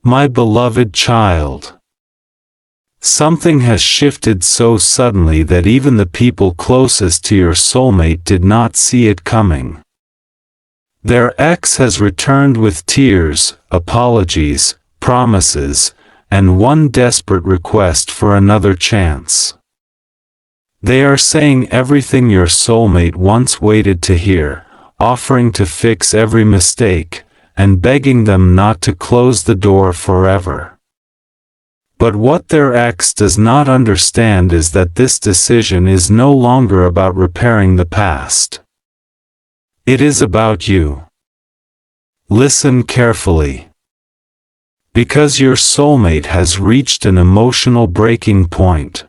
My beloved child. Something has shifted so suddenly that even the people closest to your soulmate did not see it coming. Their ex has returned with tears, apologies, promises, and one desperate request for another chance. They are saying everything your soulmate once waited to hear, offering to fix every mistake, and begging them not to close the door forever. But what their ex does not understand is that this decision is no longer about repairing the past. It is about you. Listen carefully. Because your soulmate has reached an emotional breaking point.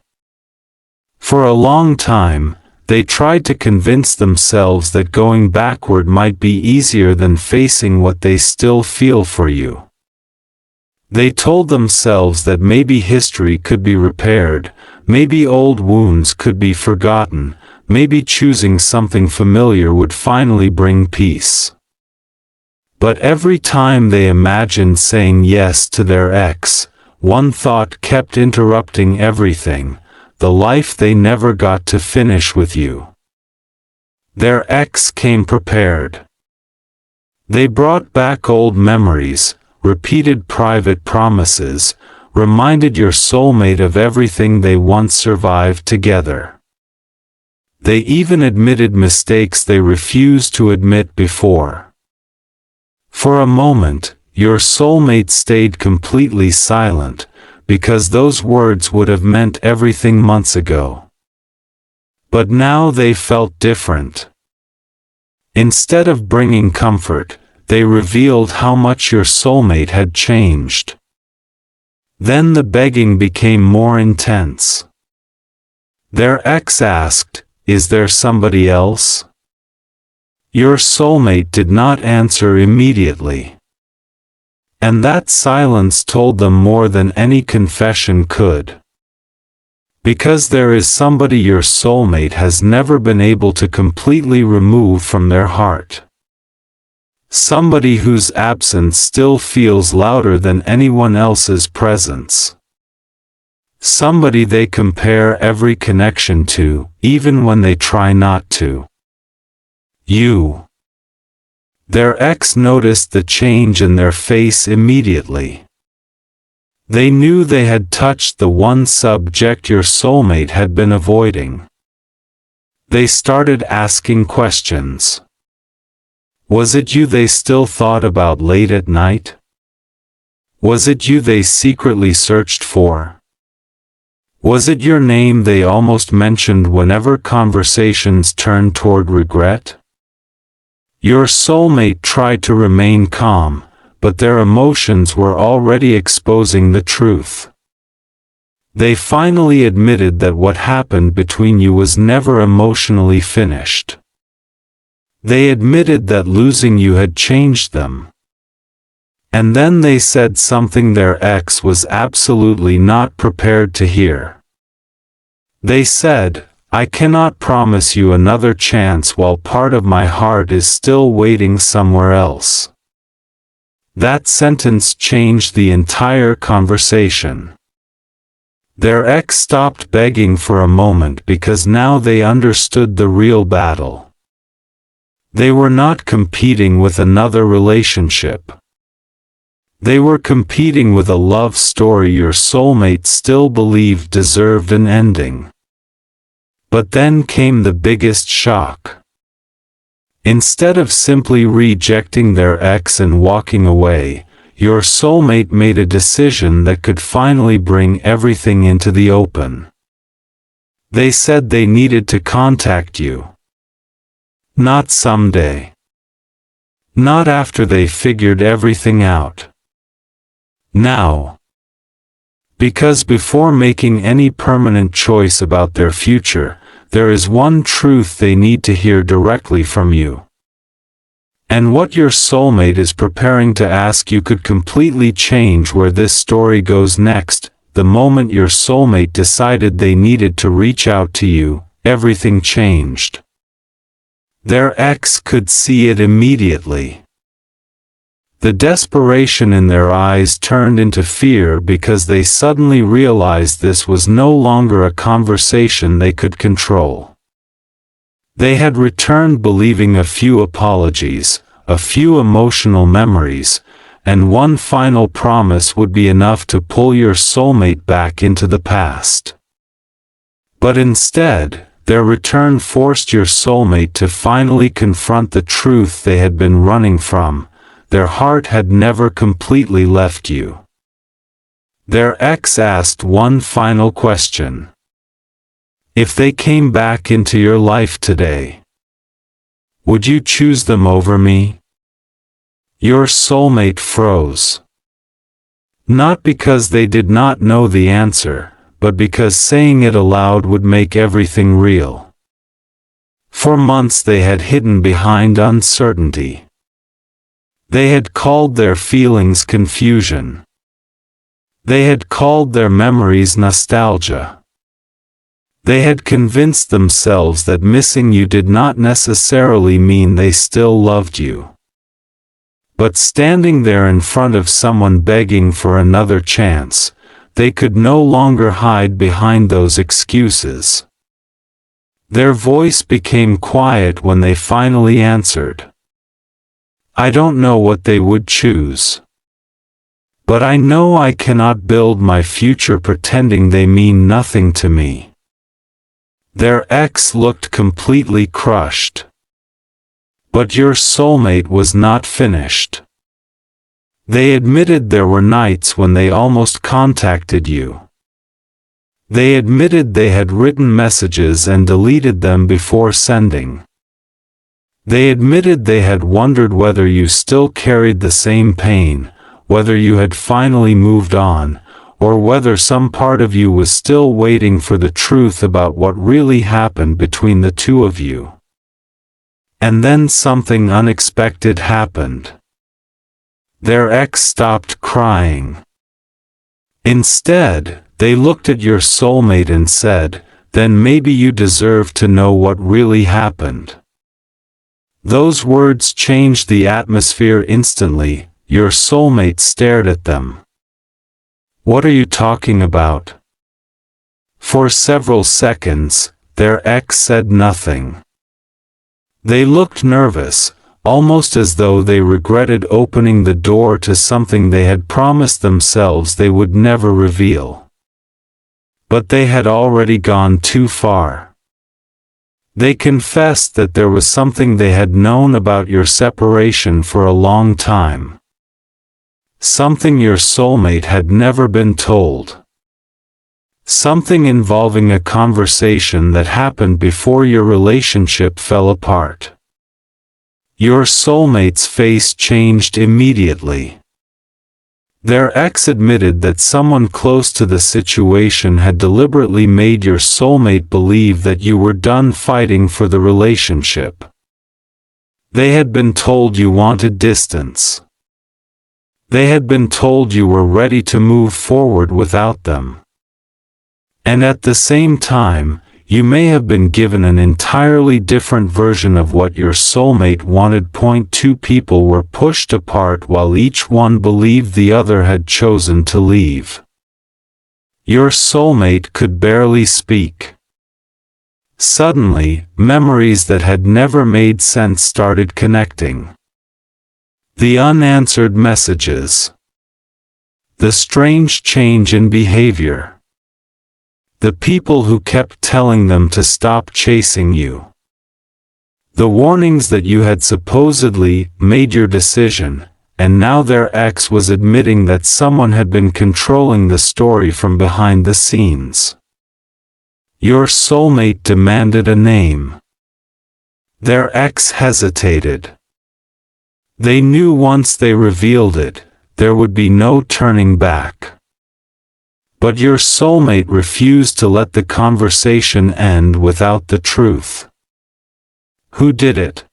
For a long time, they tried to convince themselves that going backward might be easier than facing what they still feel for you. They told themselves that maybe history could be repaired, maybe old wounds could be forgotten, maybe choosing something familiar would finally bring peace. But every time they imagined saying yes to their ex, one thought kept interrupting everything: the life they never got to finish with you. Their ex came prepared. They brought back old memories, repeated private promises, reminded your soulmate of everything they once survived together. They even admitted mistakes they refused to admit before. For a moment, your soulmate stayed completely silent, because those words would have meant everything months ago. But now they felt different. Instead of bringing comfort, they revealed how much your soulmate had changed. Then the begging became more intense. Their ex asked, "Is there somebody else?" Your soulmate did not answer immediately. And that silence told them more than any confession could. Because there is somebody your soulmate has never been able to completely remove from their heart. Somebody whose absence still feels louder than anyone else's presence. Somebody they compare every connection to, even when they try not to. You. Their ex noticed the change in their face immediately. They knew they had touched the one subject your soulmate had been avoiding. They started asking questions. Was it you they still thought about late at night? Was it you they secretly searched for? Was it your name they almost mentioned whenever conversations turned toward regret? Your soulmate tried to remain calm, but their emotions were already exposing the truth. They finally admitted that what happened between you was never emotionally finished. They admitted that losing you had changed them. And then they said something their ex was absolutely not prepared to hear. They said, "I cannot promise you another chance while part of my heart is still waiting somewhere else." That sentence changed the entire conversation. Their ex stopped begging for a moment because now they understood the real battle. They were not competing with another relationship. They were competing with a love story your soulmate still believed deserved an ending. But then came the biggest shock. Instead of simply rejecting their ex and walking away, your soulmate made a decision that could finally bring everything into the open. They said they needed to contact you. Not someday. Not after they figured everything out. Now. Because before making any permanent choice about their future, there is one truth they need to hear directly from you. And what your soulmate is preparing to ask you could completely change where this story goes next. The moment your soulmate decided they needed to reach out to you, everything changed. Their ex could see it immediately. The desperation in their eyes turned into fear because they suddenly realized this was no longer a conversation they could control. They had returned believing a few apologies, a few emotional memories, and one final promise would be enough to pull your soulmate back into the past. But instead, their return forced your soulmate to finally confront the truth they had been running from. Their heart had never completely left you. Their ex asked one final question. If they came back into your life today, would you choose them over me? Your soulmate froze. Not because they did not know the answer, but because saying it aloud would make everything real. For months they had hidden behind uncertainty. They had called their feelings confusion. They had called their memories nostalgia. They had convinced themselves that missing you did not necessarily mean they still loved you. But standing there in front of someone begging for another chance, they could no longer hide behind those excuses. Their voice became quiet when they finally answered. I don't know what they would choose. But I know I cannot build my future pretending they mean nothing to me. Their ex looked completely crushed. But your soulmate was not finished. They admitted there were nights when they almost contacted you. They admitted they had written messages and deleted them before sending. They admitted they had wondered whether you still carried the same pain, whether you had finally moved on, or whether some part of you was still waiting for the truth about what really happened between the two of you. And then something unexpected happened. Their ex stopped crying. Instead, they looked at your soulmate and said, "Then maybe you deserve to know what really happened." Those words changed the atmosphere instantly. Your soulmate stared at them. What are you talking about? For several seconds, their ex said nothing. They looked nervous, almost as though they regretted opening the door to something they had promised themselves they would never reveal. But they had already gone too far. They confessed that there was something they had known about your separation for a long time. Something your soulmate had never been told. Something involving a conversation that happened before your relationship fell apart. Your soulmate's face changed immediately. Their ex admitted that someone close to the situation had deliberately made your soulmate believe that you were done fighting for the relationship. They had been told you wanted distance. They had been told you were ready to move forward without them. And at the same time, you may have been given an entirely different version of what your soulmate wanted. Two people were pushed apart while each one believed the other had chosen to leave. Your soulmate could barely speak. Suddenly, memories that had never made sense started connecting. The unanswered messages. The strange change in behavior. The people who kept telling them to stop chasing you. The warnings that you had supposedly made your decision, and now their ex was admitting that someone had been controlling the story from behind the scenes. Your soulmate demanded a name. Their ex hesitated. They knew once they revealed it, there would be no turning back. But your soulmate refused to let the conversation end without the truth. Who did it?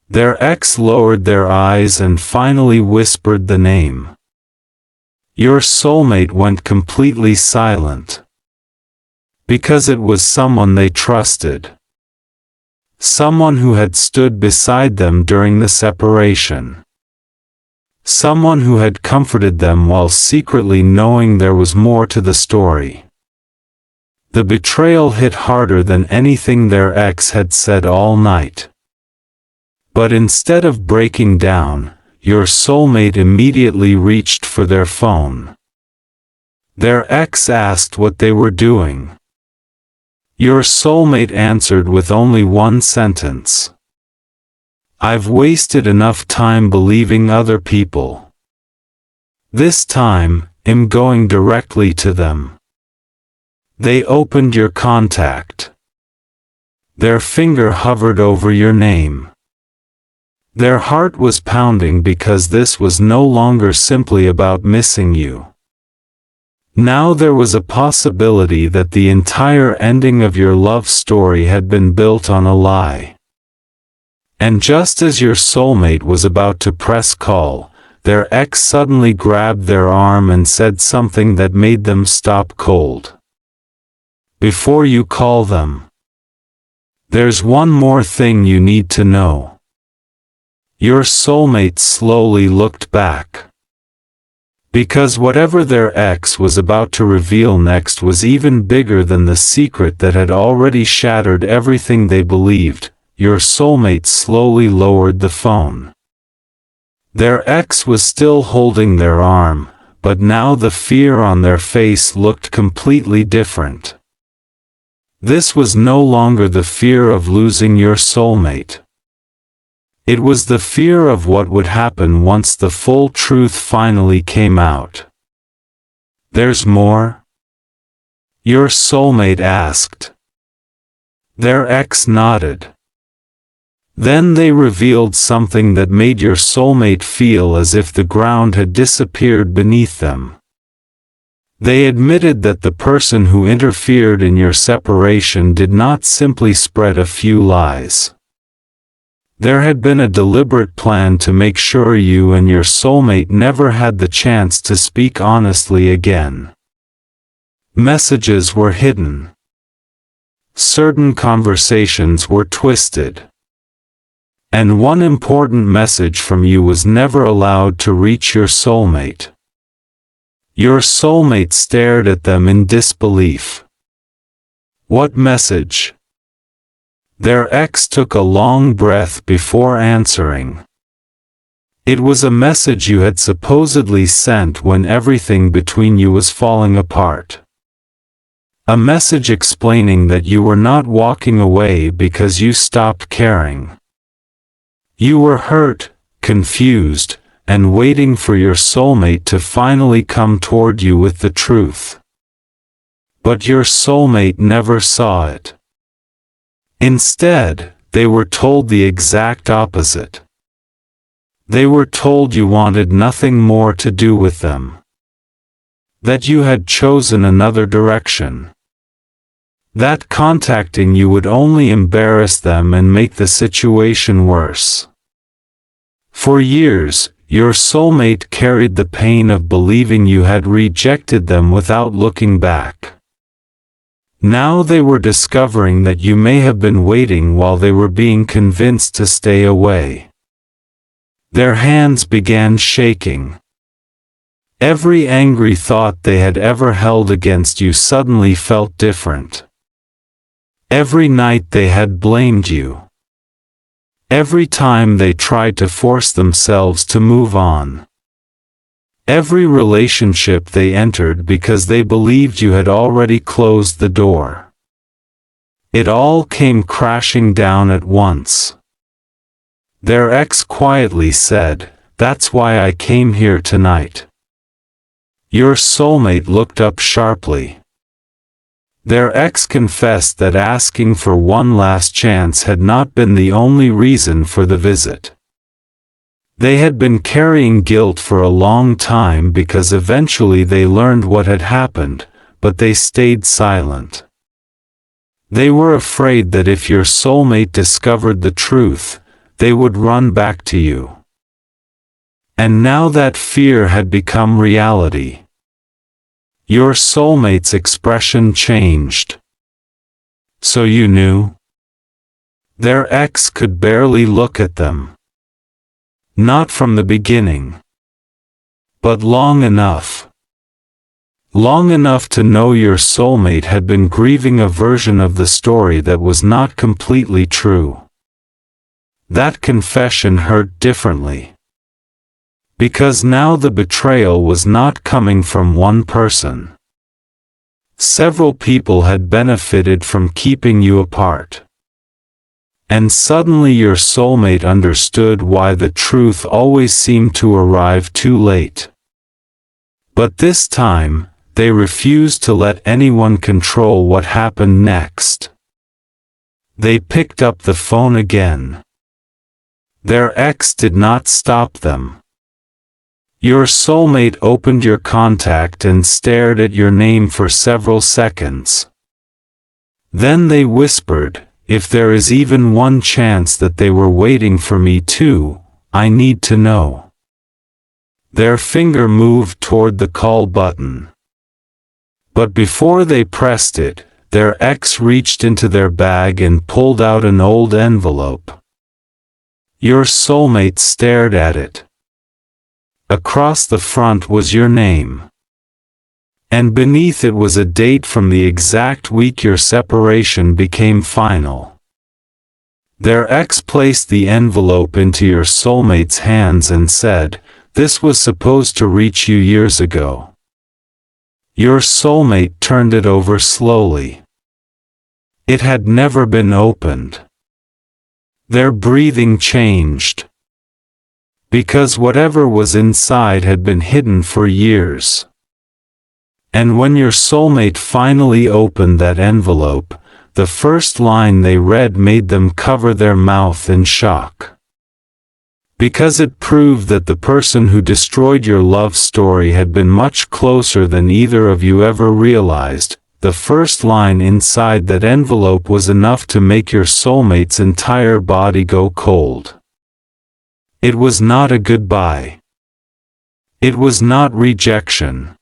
Their ex lowered their eyes and finally whispered the name. Your soulmate went completely silent. Because it was someone they trusted. Someone who had stood beside them during the separation. Someone who had comforted them while secretly knowing there was more to the story. The betrayal hit harder than anything their ex had said all night. But instead of breaking down, your soulmate immediately reached for their phone. Their ex asked what they were doing. Your soulmate answered with only one sentence. I've wasted enough time believing other people. This time, I'm going directly to them. They opened your contact. Their finger hovered over your name. Their heart was pounding because this was no longer simply about missing you. Now there was a possibility that the entire ending of your love story had been built on a lie. And just as your soulmate was about to press call, their ex suddenly grabbed their arm and said something that made them stop cold. Before you call them, there's one more thing you need to know. Your soulmate slowly looked back. Because whatever their ex was about to reveal next was even bigger than the secret that had already shattered everything they believed, your soulmate slowly lowered the phone. Their ex was still holding their arm, but now the fear on their face looked completely different. This was no longer the fear of losing your soulmate. It was the fear of what would happen once the full truth finally came out. There's more? Your soulmate asked. Their ex nodded. Then they revealed something that made your soulmate feel as if the ground had disappeared beneath them. They admitted that the person who interfered in your separation did not simply spread a few lies. There had been a deliberate plan to make sure you and your soulmate never had the chance to speak honestly again. Messages were hidden. Certain conversations were twisted. And one important message from you was never allowed to reach your soulmate. Your soulmate stared at them in disbelief. What message? Their ex took a long breath before answering. It was a message you had supposedly sent when everything between you was falling apart. A message explaining that you were not walking away because you stopped caring. You were hurt, confused, and waiting for your soulmate to finally come toward you with the truth. But your soulmate never saw it. Instead, they were told the exact opposite. They were told you wanted nothing more to do with them. That you had chosen another direction. That contacting you would only embarrass them and make the situation worse. For years, your soulmate carried the pain of believing you had rejected them without looking back. Now they were discovering that you may have been waiting while they were being convinced to stay away. Their hands began shaking. Every angry thought they had ever held against you suddenly felt different. Every night they had blamed you. Every time they tried to force themselves to move on. Every relationship they entered because they believed you had already closed the door. It all came crashing down at once. Their ex quietly said, "That's why I came here tonight." Your soulmate looked up sharply. Their ex confessed that asking for one last chance had not been the only reason for the visit. They had been carrying guilt for a long time because eventually they learned what had happened, but they stayed silent. They were afraid that if your soulmate discovered the truth, they would run back to you. And now that fear had become reality. Your soulmate's expression changed. So you knew? Their ex could barely look at them. Not from the beginning. But long enough. Long enough to know your soulmate had been grieving a version of the story that was not completely true. That confession hurt differently. Because now the betrayal was not coming from one person. Several people had benefited from keeping you apart. And suddenly your soulmate understood why the truth always seemed to arrive too late. But this time, they refused to let anyone control what happened next. They picked up the phone again. Their ex did not stop them. Your soulmate opened your contact and stared at your name for several seconds. Then they whispered, "If there is even one chance that they were waiting for me too, I need to know." Their finger moved toward the call button. But before they pressed it, their ex reached into their bag and pulled out an old envelope. Your soulmate stared at it. Across the front was your name. And beneath it was a date from the exact week your separation became final. Their ex placed the envelope into your soulmate's hands and said, "This was supposed to reach you years ago." Your soulmate turned it over slowly. It had never been opened. Their breathing changed. Because whatever was inside had been hidden for years. And when your soulmate finally opened that envelope, the first line they read made them cover their mouth in shock. Because it proved that the person who destroyed your love story had been much closer than either of you ever realized. The first line inside that envelope was enough to make your soulmate's entire body go cold. It was not a goodbye. It was not rejection.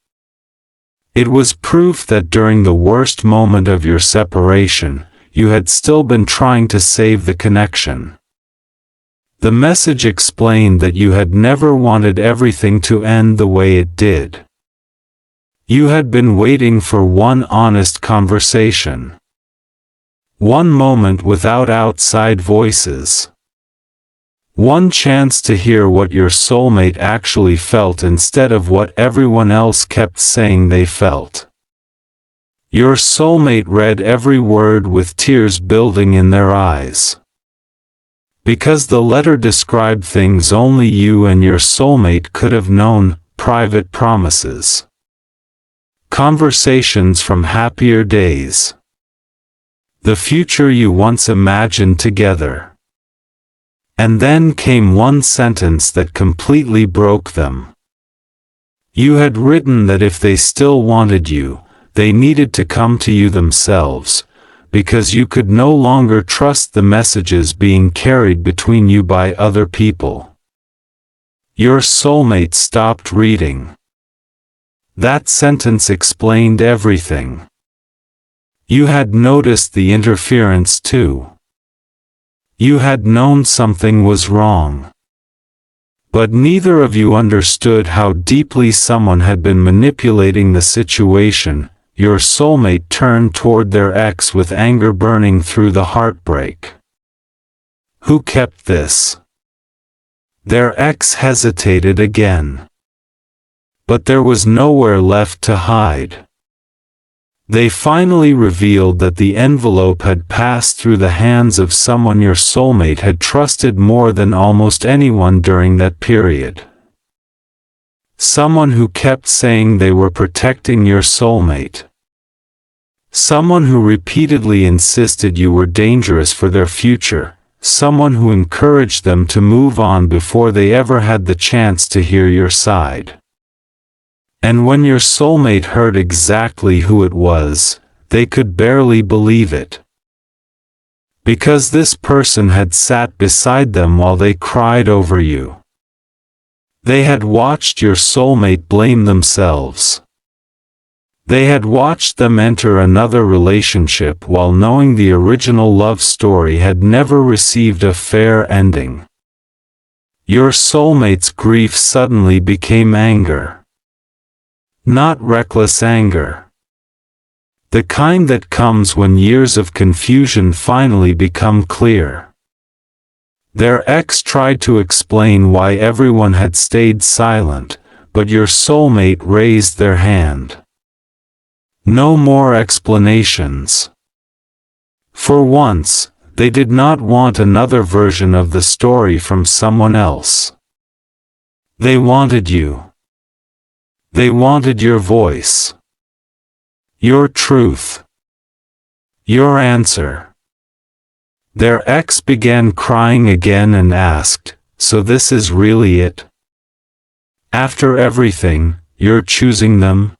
It was proof that during the worst moment of your separation, you had still been trying to save the connection. The message explained that you had never wanted everything to end the way it did. You had been waiting for one honest conversation. One moment without outside voices. One chance to hear what your soulmate actually felt instead of what everyone else kept saying they felt. Your soulmate read every word with tears building in their eyes. Because the letter described things only you and your soulmate could have known, private promises. Conversations from happier days. The future you once imagined together. And then came one sentence that completely broke them. You had written that if they still wanted you, they needed to come to you themselves, because you could no longer trust the messages being carried between you by other people. Your soulmate stopped reading. That sentence explained everything. You had noticed the interference too. You had known something was wrong. But neither of you understood how deeply someone had been manipulating the situation. Your soulmate turned toward their ex with anger burning through the heartbreak. Who kept this? Their ex hesitated again. But there was nowhere left to hide. They finally revealed that the envelope had passed through the hands of someone your soulmate had trusted more than almost anyone during that period. Someone who kept saying they were protecting your soulmate. Someone who repeatedly insisted you were dangerous for their future. Someone who encouraged them to move on before they ever had the chance to hear your side. And when your soulmate heard exactly who it was, they could barely believe it. Because this person had sat beside them while they cried over you. They had watched your soulmate blame themselves. They had watched them enter another relationship while knowing the original love story had never received a fair ending. Your soulmate's grief suddenly became anger. Not reckless anger. The kind that comes when years of confusion finally become clear. Their ex tried to explain why everyone had stayed silent, but your soulmate raised their hand. No more explanations. For once, they did not want another version of the story from someone else. They wanted you. They wanted your voice. Your truth. Your answer. Their ex began crying again and asked, "So this is really it? After everything, you're choosing them?"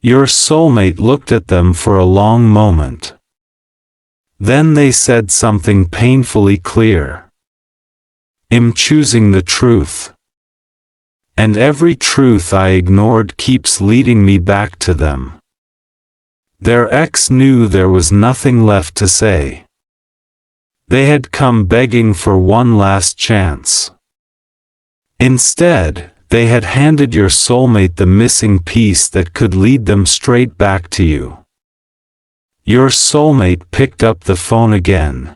Your soulmate looked at them for a long moment. Then they said something painfully clear. "I'm choosing the truth. And every truth I ignored keeps leading me back to them." Their ex knew there was nothing left to say. They had come begging for one last chance. Instead, they had handed your soulmate the missing piece that could lead them straight back to you. Your soulmate picked up the phone again.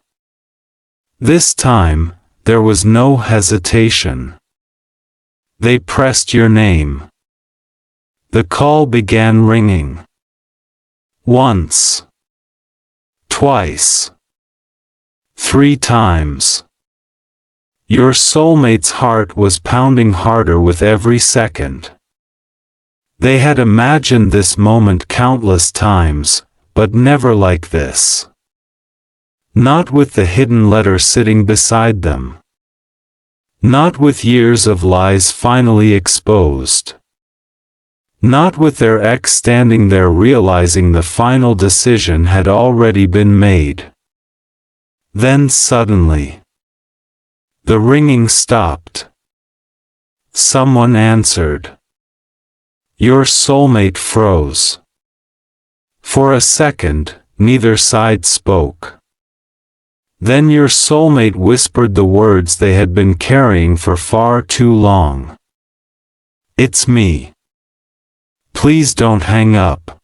This time, there was no hesitation. They pressed your name. The call began ringing. Once. Twice. 3 times. Your soulmate's heart was pounding harder with every second. They had imagined this moment countless times, but never like this. Not with the hidden letter sitting beside them. Not with years of lies finally exposed. Not with their ex standing there realizing the final decision had already been made. Then suddenly, the ringing stopped. Someone answered. Your soulmate froze. For a second, neither side spoke. Then your soulmate whispered the words they had been carrying for far too long. "It's me. Please don't hang up."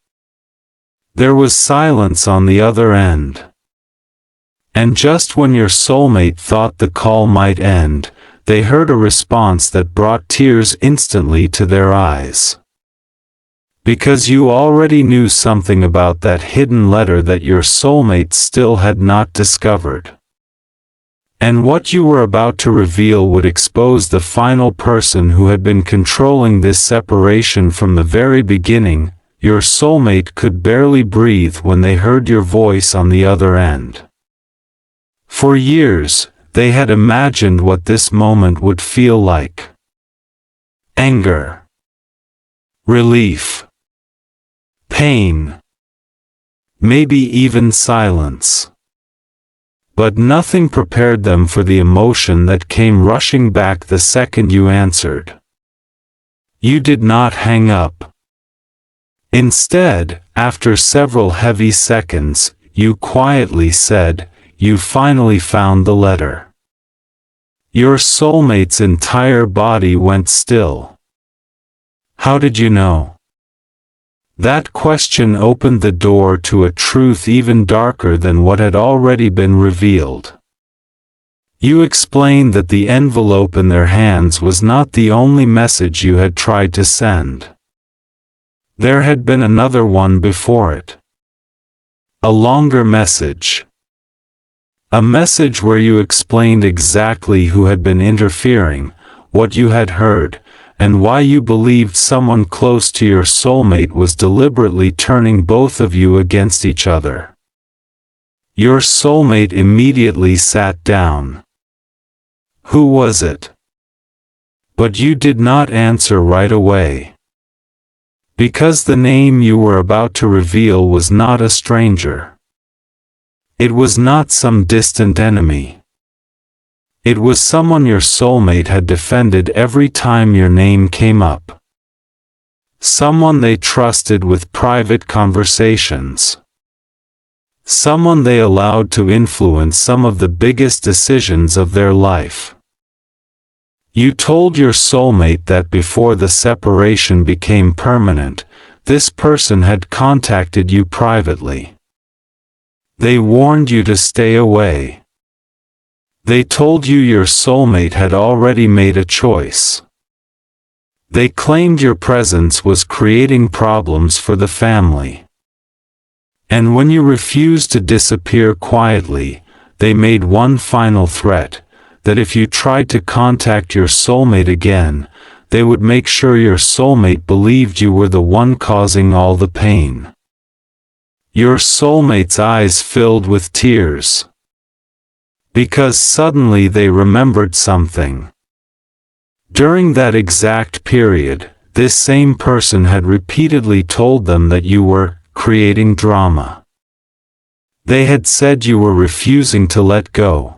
There was silence on the other end. And just when your soulmate thought the call might end, they heard a response that brought tears instantly to their eyes. Because you already knew something about that hidden letter that your soulmate still had not discovered. And what you were about to reveal would expose the final person who had been controlling this separation from the very beginning. Your soulmate could barely breathe when they heard your voice on the other end. For years, they had imagined what this moment would feel like. Anger. Relief. Pain. Maybe even silence. But nothing prepared them for the emotion that came rushing back the second you answered. You did not hang up. Instead, after several heavy seconds, you quietly said, "You finally found the letter." Your soulmate's entire body went still. How did you know? That question opened the door to a truth even darker than what had already been revealed. You explained that the envelope in their hands was not the only message you had tried to send. There had been another one before it. A longer message. A message where you explained exactly who had been interfering, what you had heard, and why you believed someone close to your soulmate was deliberately turning both of you against each other. Your soulmate immediately sat down. Who was it? But you did not answer right away. Because the name you were about to reveal was not a stranger. It was not some distant enemy. It was someone your soulmate had defended every time your name came up. Someone they trusted with private conversations. Someone they allowed to influence some of the biggest decisions of their life. You told your soulmate that before the separation became permanent, this person had contacted you privately. They warned you to stay away. They told you your soulmate had already made a choice. They claimed your presence was creating problems for the family. And when you refused to disappear quietly, they made one final threat, that if you tried to contact your soulmate again, they would make sure your soulmate believed you were the one causing all the pain. Your soulmate's eyes filled with tears. Because suddenly they remembered something. During that exact period, this same person had repeatedly told them that you were creating drama. They had said you were refusing to let go.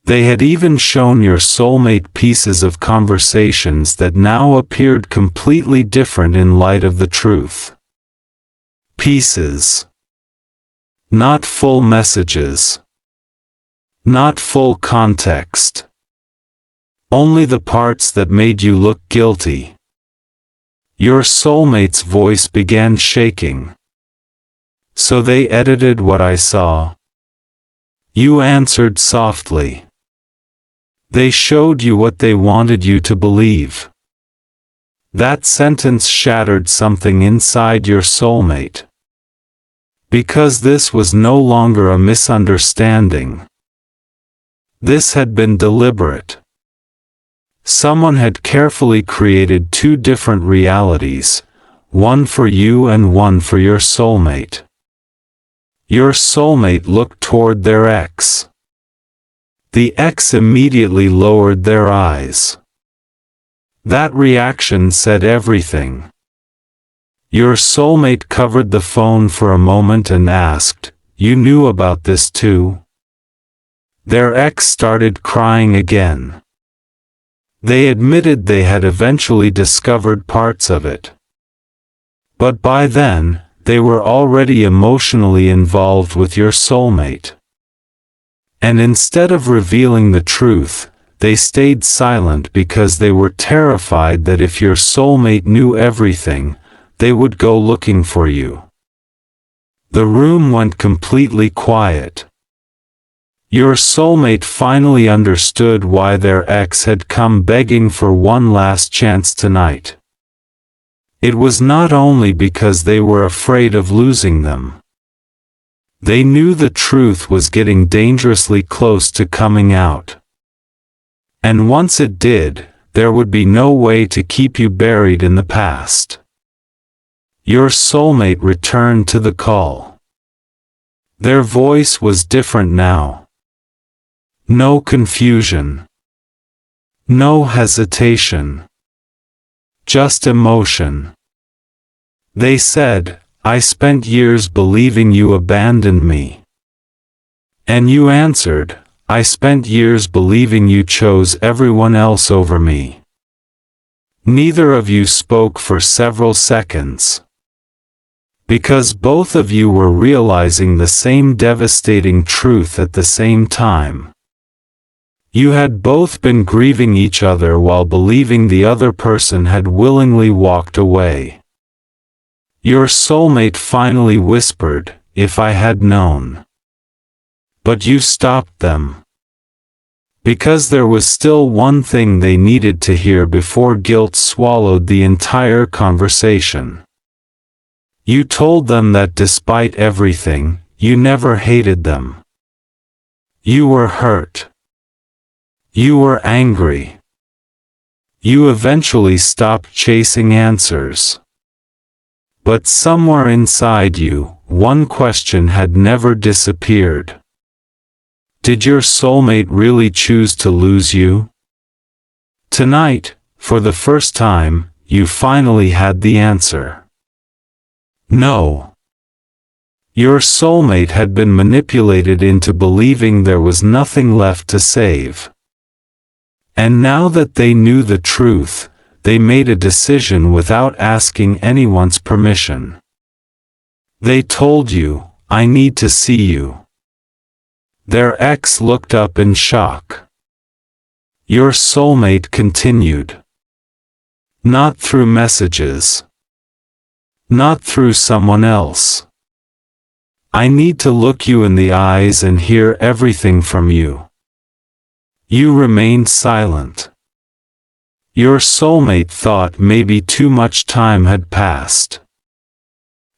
They had even shown your soulmate pieces of conversations that now appeared completely different in light of the truth. Pieces. Not full messages. Not full context. Only the parts that made you look guilty. Your soulmate's voice began shaking. So they edited what I saw. You answered softly. They showed you what they wanted you to believe. That sentence shattered something inside your soulmate. Because this was no longer a misunderstanding. This had been deliberate. Someone had carefully created two different realities, one for you and one for your soulmate. Your soulmate looked toward their ex. The ex immediately lowered their eyes. That reaction said everything. Your soulmate covered the phone for a moment and asked, "You knew about this too?" Their ex started crying again. They admitted they had eventually discovered parts of it. But by then, they were already emotionally involved with your soulmate. And instead of revealing the truth, they stayed silent because they were terrified that if your soulmate knew everything, they would go looking for you. The room went completely quiet. Your soulmate finally understood why their ex had come begging for one last chance tonight. It was not only because they were afraid of losing them. They knew the truth was getting dangerously close to coming out. And once it did, there would be no way to keep you buried in the past. Your soulmate returned to the call. Their voice was different now. No confusion. No hesitation. Just emotion. They said, "I spent years believing you abandoned me." And you answered, "I spent years believing you chose everyone else over me." Neither of you spoke for several seconds. Because both of you were realizing the same devastating truth at the same time. You had both been grieving each other while believing the other person had willingly walked away. Your soulmate finally whispered, "If I had known." But you stopped them. Because there was still one thing they needed to hear before guilt swallowed the entire conversation. You told them that despite everything, you never hated them. You were hurt. You were angry. You eventually stopped chasing answers. But somewhere inside you, one question had never disappeared. Did your soulmate really choose to lose you? Tonight, for the first time, you finally had the answer. No. Your soulmate had been manipulated into believing there was nothing left to save. And now that they knew the truth, they made a decision without asking anyone's permission. They told you, "I need to see you." Their ex looked up in shock. Your soulmate continued. Not through messages. Not through someone else. I need to look you in the eyes and hear everything from you. You remained silent. Your soulmate thought maybe too much time had passed.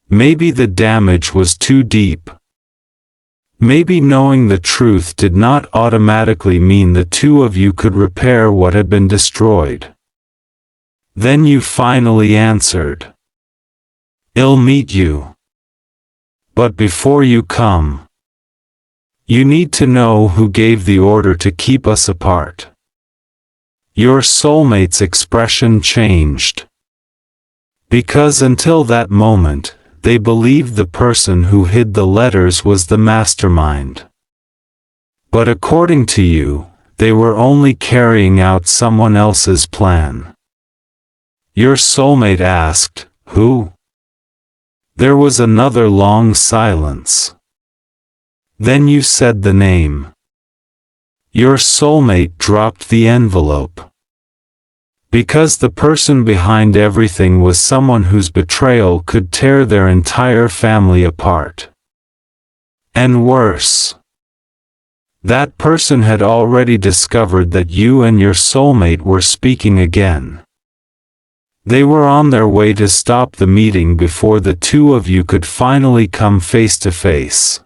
Maybe the damage was too deep. Maybe knowing the truth did not automatically mean the two of you could repair what had been destroyed. Then you finally answered. I'll meet you. But before you come, you need to know who gave the order to keep us apart. Your soulmate's expression changed. Because until that moment, they believed the person who hid the letters was the mastermind. But according to you, they were only carrying out someone else's plan. Your soulmate asked, "Who?" There was another long silence. Then you said the name. Your soulmate dropped the envelope. Because the person behind everything was someone whose betrayal could tear their entire family apart. And worse, that person had already discovered that you and your soulmate were speaking again. They were on their way to stop the meeting before the two of you could finally come face to face.